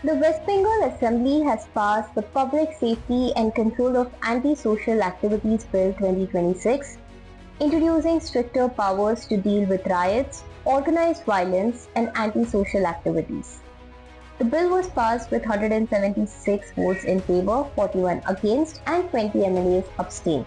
The West Bengal Assembly has passed the Public Safety and Control of Anti-Social Activities Bill 2026, introducing stricter powers to deal with riots, organized violence, and anti-social activities. The bill was passed with 176 votes in favor, 41 against, and 20 MLAs abstained.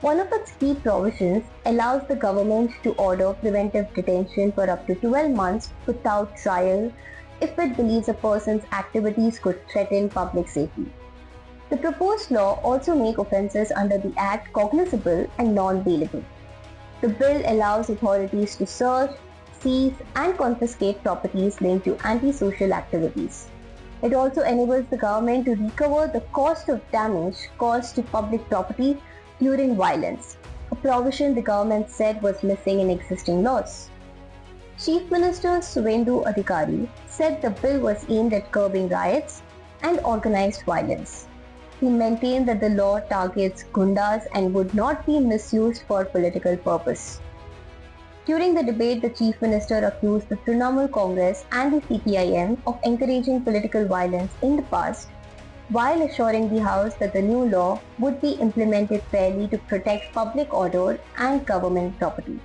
One of its key provisions allows the government to order preventive detention for up to 12 months without trial if it believes a person's activities could threaten public safety. The proposed law also makes offences under the Act cognizable and non-bailable. The bill allows authorities to search, seize, and confiscate properties linked to antisocial activities. It also enables the government to recover the cost of damage caused to public property during violence, a provision the government said was missing in existing laws. Chief Minister Suvendu Adhikari said the bill was aimed at curbing riots and organized violence. He maintained that the law targets gundas and would not be misused for political purpose. During the debate, the Chief Minister accused the Trinamool Congress and the CPIM of encouraging political violence in the past, while assuring the House that the new law would be implemented fairly to protect public order and government property.